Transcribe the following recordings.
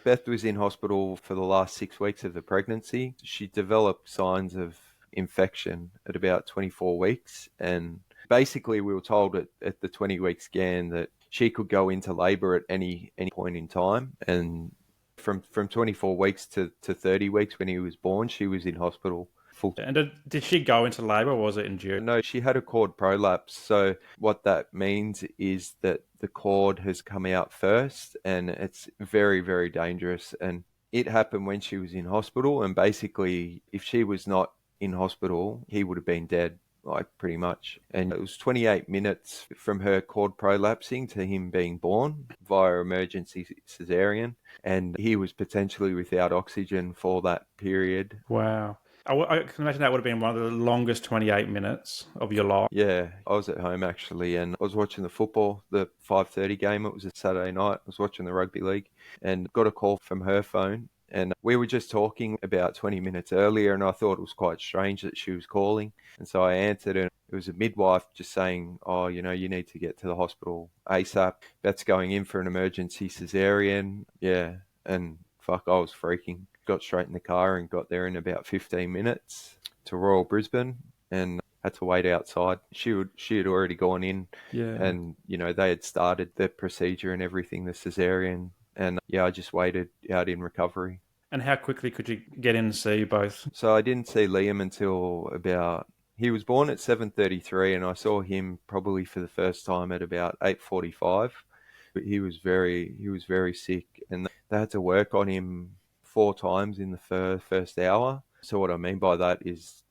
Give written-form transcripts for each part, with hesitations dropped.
Beth was in hospital for the last 6 weeks of the pregnancy. She developed signs of infection at about 24 weeks. And basically, we were told at the 20-week scan that she could go into labor at any point in time. And from 24 weeks to 30 weeks when he was born, she was in hospital full. And did she go into labour, or was it induced? No, she had a cord prolapse. So what that means is that the cord has come out first, and it's very, very dangerous. And it happened when she was in hospital. And basically, if she was not in hospital, he would have been dead, like pretty much. And it was 28 minutes from her cord prolapsing to him being born via emergency cesarean. And he was potentially without oxygen for that period. Wow. I can imagine that would have been one of the longest 28 minutes of your life. Yeah, I was at home actually, and I was watching the football, the 5:30 game. It was a Saturday night. I was watching the rugby league and got a call from her phone. And we were just talking about 20 minutes earlier, and I thought it was quite strange that she was calling. And so I answered, and it was a midwife just saying, oh, you need to get to the hospital ASAP. Beth's going in for an emergency cesarean. Yeah, and fuck, I was freaking. Got straight in the car and got there in about 15 minutes to Royal Brisbane, and had to wait outside. She had already gone in, and they had started the procedure and everything, the cesarean, and I just waited out in recovery. And how quickly could you get in and see you both? So I didn't see Liam until he was born at 7:33, and I saw him probably for the first time at about 8:45. But he was very sick, and they had to work on him 4 times in the first hour. So what I mean by that is,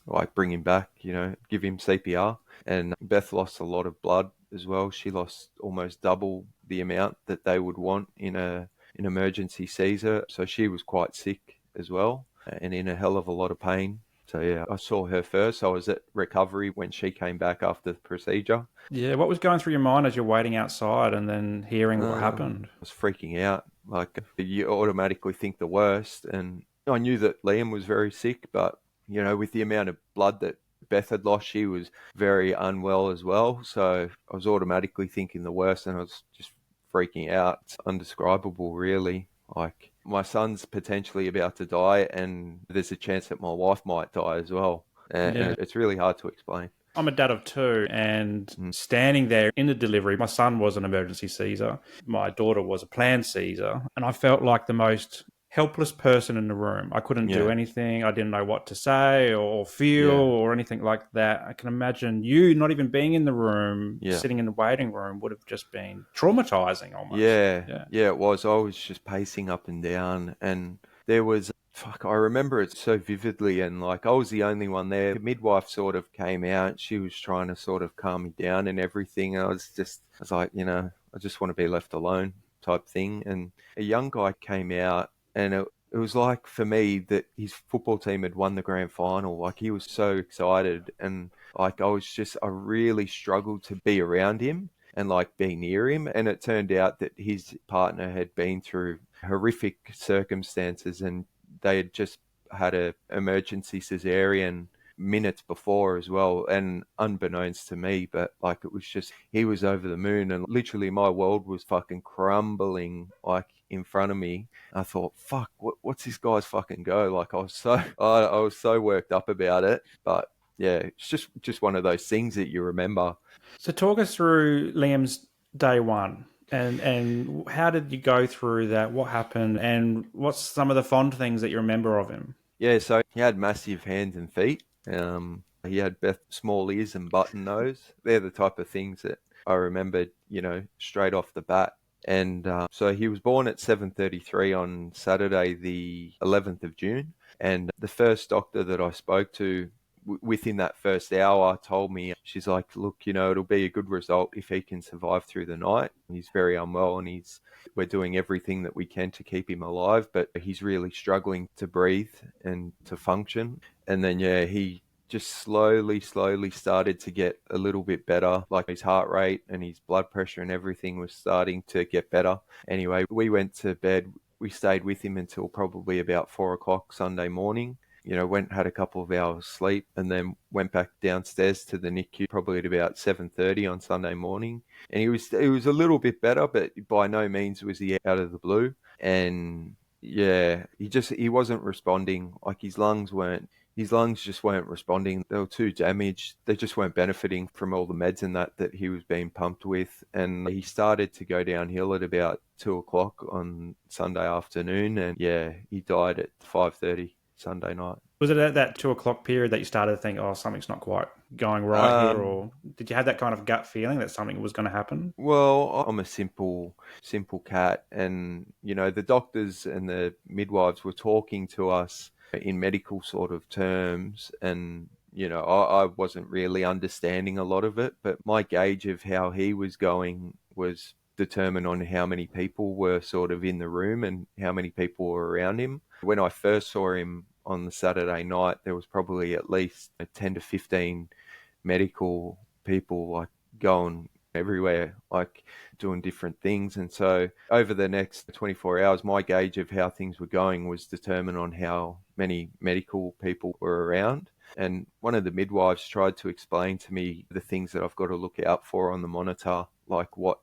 like bring him back, give him CPR. And Beth lost a lot of blood as well. She lost almost double the amount that they would want in an emergency Caesar. So she was quite sick as well and in a hell of a lot of pain. So yeah, I saw her first. I was at recovery when she came back after the procedure. Yeah, what was going through your mind as you're waiting outside and then hearing what happened? I was freaking out. Like, you automatically think the worst. And I knew that Liam was very sick, but, with the amount of blood that Beth had lost, she was very unwell as well. So I was automatically thinking the worst, and I was just freaking out. It's undescribable, really. Like, my son's potentially about to die, and there's a chance that my wife might die as well. And it's really hard to explain. I'm a dad of 2, and standing there in the delivery, my son was an emergency Caesar. My daughter was a planned Caesar, and I felt like the most helpless person in the room. I couldn't do anything. I didn't know what to say or feel or anything like that. I can imagine you not even being in the room, sitting in the waiting room would have just been traumatizing almost. Yeah, it was. I was just pacing up and down, and there was... I remember it so vividly, and like I was the only one there. The midwife sort of came out. She was trying to sort of calm me down and everything. I was like, I just want to be left alone type thing. And a young guy came out, and it was like for me that his football team had won the grand final. Like, he was so excited, and like I really struggled to be around him and like be near him. And it turned out that his partner had been through horrific circumstances, and they had just had an emergency cesarean minutes before as well, and unbeknownst to me, but like it was just, he was over the moon, and literally my world was fucking crumbling like in front of me. I thought, fuck, what's this guy's fucking go? Like, I was so worked up about it, but yeah, it's just one of those things that you remember. So talk us through Liam's day one. And how did you go through that? What happened? And what's some of the fond things that you remember of him? Yeah, so he had massive hands and feet. He had small ears and button nose. They're the type of things that I remembered, straight off the bat. And so he was born at 7:33 on Saturday, the 11th of June. And the first doctor that I spoke to within that first hour told me, she's like, look, it'll be a good result if he can survive through the night. He's very unwell, and we're doing everything that we can to keep him alive, but he's really struggling to breathe and to function. And then, he just slowly started to get a little bit better. Like, his heart rate and his blood pressure and everything was starting to get better. Anyway, we went to bed. We stayed with him until probably about 4 o'clock Sunday morning. went had a couple of hours sleep and then went back downstairs to the NICU probably at about 7:30 on Sunday morning. And he was a little bit better, but by no means was he out of the blue. And yeah, he wasn't responding. Like his lungs just weren't responding. They were too damaged. They just weren't benefiting from all the meds and that he was being pumped with. And he started to go downhill at about 2 o'clock on Sunday afternoon. And yeah, he died at 5:30 Sunday night. Was it at that 2 o'clock period that you started to think, oh, something's not quite going right here? Um, Or did you have that kind of gut feeling that something was going to happen? well, I'm a simple cat, and the doctors and the midwives were talking to us in medical sort of terms, and I wasn't really understanding a lot of it, but my gauge of how he was going was determined on how many people were sort of in the room and how many people were around him. When I first saw him on the Saturday night, there was probably at least 10 to 15 medical people like going everywhere, like doing different things. And so over the next 24 hours, my gauge of how things were going was determined on how many medical people were around. And one of the midwives tried to explain to me the things that I've got to look out for on the monitor, like what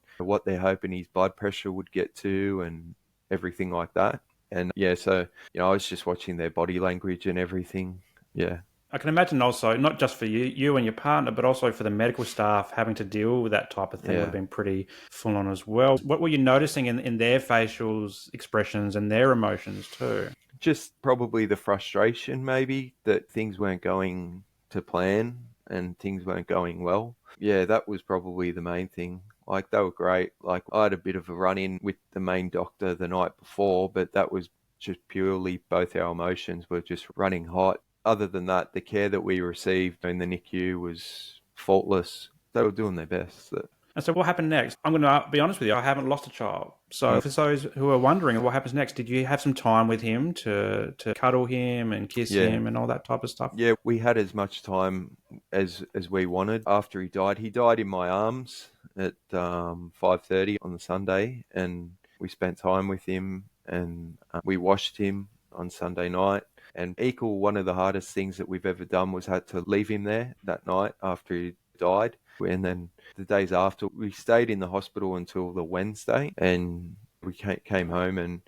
they're hoping his blood pressure would get to and everything like that. And yeah, so I was just watching their body language and everything. Yeah. I can imagine also, not just for you and your partner, but also for the medical staff having to deal with that type of thing would have Yeah. been pretty full on as well. What were you noticing in their facial expressions and their emotions too? Just probably the frustration, maybe, that things weren't going to plan and things weren't going well. Yeah, that was probably the main thing. Like, they were great. Like, I had a bit of a run in with the main doctor the night before, but that was just purely both our emotions were just running hot. Other than that, the care that we received in the NICU was faultless. They were doing their best. And so what happened next? I'm going to be honest with you, I haven't lost a child. So for those who are wondering what happens next, did you have some time with him to cuddle him and kiss Yeah. him and all that type of stuff? Yeah, we had as much time as we wanted after he died. He died in my arms at 5:30 on the Sunday, and we spent time with him, and we washed him on Sunday night. And one of the hardest things that we've ever done was had to leave him there that night after he died. And then the days after, we stayed in the hospital until the Wednesday, and we came home. And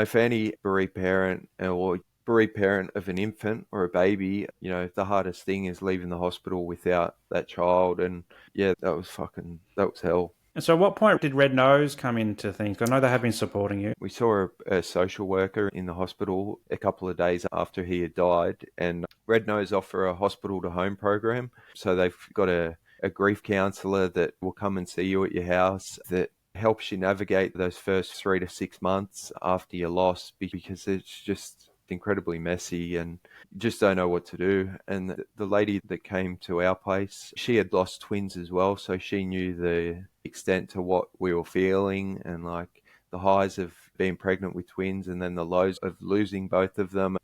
for any bereaved parent or bereaved parent of an infant or a baby, the hardest thing is leaving the hospital without that child. And yeah, that was hell. And so at what point did Red Nose come into things? I know they have been supporting you. We saw a social worker in the hospital a couple of days after he had died, and Red Nose offer a hospital to home program. So they've got a grief counsellor that will come and see you at your house that helps you navigate those first 3 to 6 months after your loss, because it's just incredibly messy and you just don't know what to do. And the lady that came to our place, she had lost twins as well, so she knew the extent to what we were feeling, and like the highs of being pregnant with twins and then the lows of losing both of them,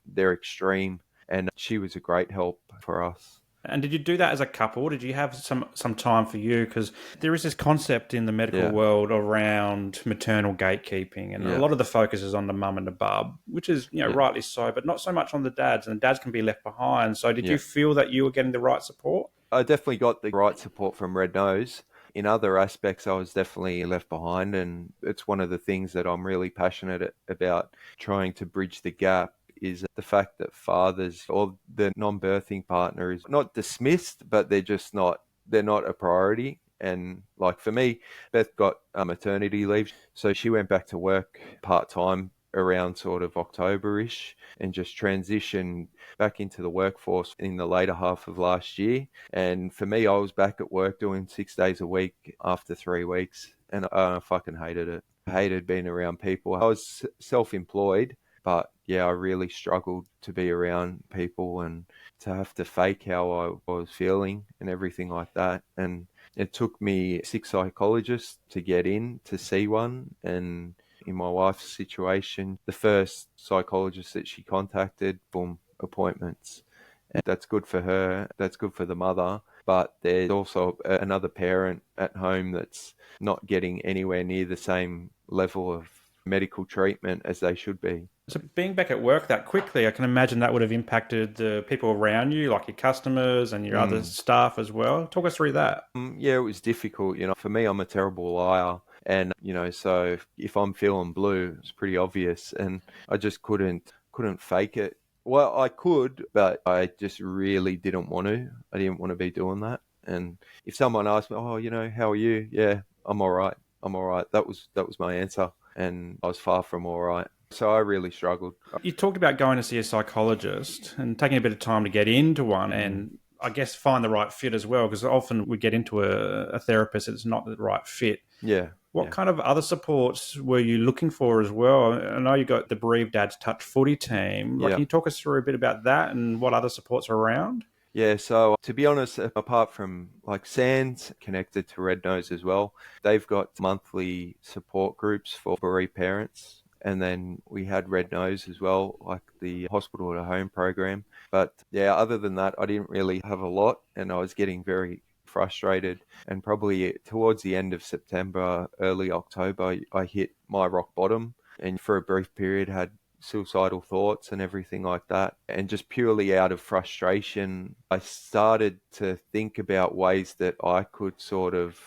they're extreme. And she was a great help for us. And did you do that as a couple? Did you have some time for you? Because there is this concept in the medical world around maternal gatekeeping, and a lot of the focus is on the mum and the bub, which is rightly so, but not so much on the dads, and the dads can be left behind. So did you feel that you were getting the right support? I definitely got the right support from Red Nose. In other aspects, I was definitely left behind, and it's one of the things that I'm really passionate about, trying to bridge the gap, is the fact that fathers or the non-birthing partner is not dismissed, but they're not a priority. And like for me, Beth got maternity leave, so she went back to work part-time around sort of October-ish and just transitioned back into the workforce in the later half of last year. And for me, I was back at work doing 6 days a week after 3 weeks, and I fucking hated it. I hated being around people. I was self-employed, but yeah, I really struggled to be around people and to have to fake how I was feeling and everything like that. And it took me 6 psychologists to get in to see one. And in my wife's situation, the first psychologist that she contacted, boom, appointments. And that's good for her. That's good for the mother. But there's also another parent at home that's not getting anywhere near the same level of medical treatment as they should be. So being back at work that quickly, I can imagine that would have impacted the people around you, like your customers and your other staff as well. Talk us through that. Yeah, it was difficult. For me, I'm a terrible liar. And, so if I'm feeling blue, it's pretty obvious. And I just couldn't fake it. Well, I could, but I just really didn't want to. I didn't want to be doing that. And if someone asked me, oh, how are you? Yeah, I'm all right. I'm all right. That was my answer. And I was far from all right. So I really struggled. You talked about going to see a psychologist and taking a bit of time to get into one and I guess find the right fit as well, because often we get into a therapist that's not the right fit. Yeah. What kind of other supports were you looking for as well? I know you got the Bereaved Dads Touch Footy team. Can you talk us through a bit about that and what other supports are around? Yeah, so to be honest, apart from like Sands connected to Red Nose as well, they've got monthly support groups for bereaved parents. And then we had Red Nose as well, like the hospital to home program. But yeah, other than that, I didn't really have a lot and I was getting very frustrated. And probably towards the end of September, early October, I hit my rock bottom and for a brief period had suicidal thoughts and everything like that. And just purely out of frustration, I started to think about ways that I could sort of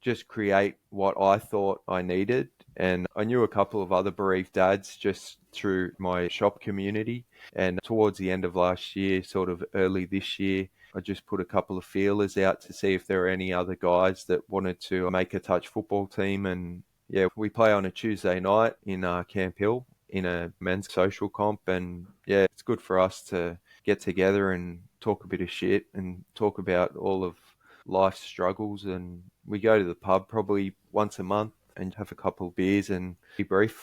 just create what I thought I needed. And I knew a couple of other bereaved dads just through my shop community. And towards the end of last year, sort of early this year, I just put a couple of feelers out to see if there were any other guys that wanted to make a touch football team. And yeah, we play on a Tuesday night in Camp Hill in a men's social comp. And yeah, it's good for us to get together and talk a bit of shit and talk about all of life's struggles. And we go to the pub probably once a month and have a couple of beers and debrief.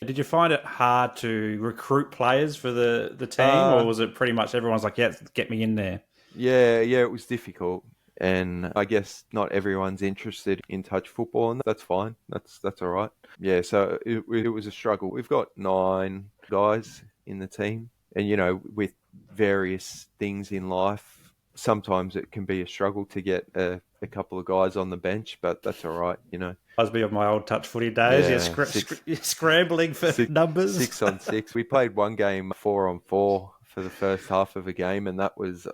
Did you find it hard to recruit players for the team, or was it pretty much everyone's like, yeah, get me in there? Yeah, it was difficult. And I guess not everyone's interested in touch football, and that's fine. That's all right. Yeah, so it was a struggle. We've got 9 guys in the team, and with various things in life, sometimes it can be a struggle to get a couple of guys on the bench, but that's all right. Must be of my old touch footy days. Yeah, You're scrambling for numbers. 6 on 6. We played one game 4 on 4 for the first half of a game, and that was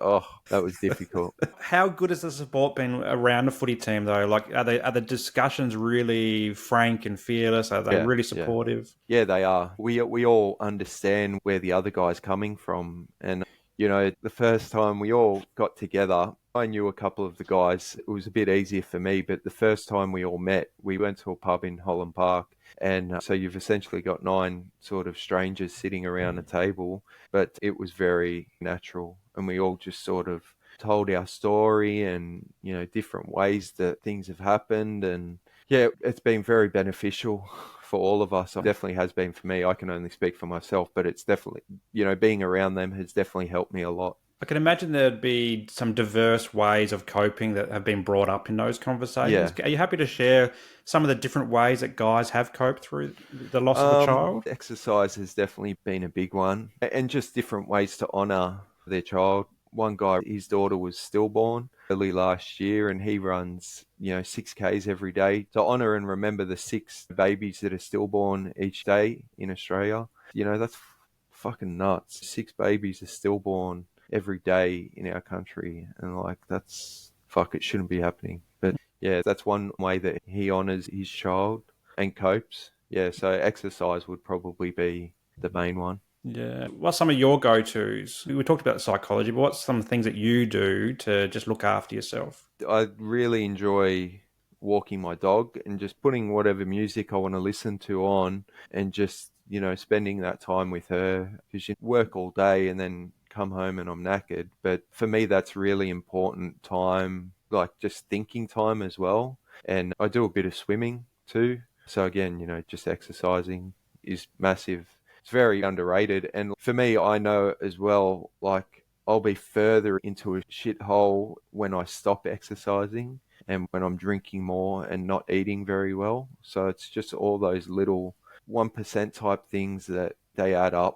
difficult. How good has the support been around the footy team, though? Like, are the discussions really frank and fearless? Are they really supportive? Yeah, they are. We all understand where the other guy's coming from, and the first time we all got together, I knew a couple of the guys. It was a bit easier for me, but the first time we all met, we went to a pub in Holland Park. And so you've essentially got 9 sort of strangers sitting around a table, but it was very natural. And we all just sort of told our story and, different ways that things have happened. And yeah, it's been very beneficial for all of us. It definitely has been for me. I can only speak for myself, but it's definitely, being around them has definitely helped me a lot. I can imagine there'd be some diverse ways of coping that have been brought up in those conversations. Yeah. Are you happy to share some of the different ways that guys have coped through the loss of a child? Exercise has definitely been a big one, and just different ways to honour their child. One guy, his daughter was stillborn early last year, and he runs, 6Ks every day to honour and remember the 6 babies that are stillborn each day in Australia. That's fucking nuts. 6 babies are stillborn every day in our country, and it shouldn't be happening. But yeah, that's one way that he honours his child and copes. Yeah, so exercise would probably be the main one. Yeah. What's some of your go-tos? We talked about psychology, but what's some things that you do to just look after yourself? I really enjoy walking my dog and just putting whatever music I want to listen to on and just, spending that time with her, because you work all day and then come home and I'm knackered. But for me, that's really important time, like just thinking time as well. And I do a bit of swimming too. So again, just exercising is massive. It's very underrated. And for me, I know as well, like I'll be further into a shithole when I stop exercising and when I'm drinking more and not eating very well. So it's just all those little 1% type things that they add up.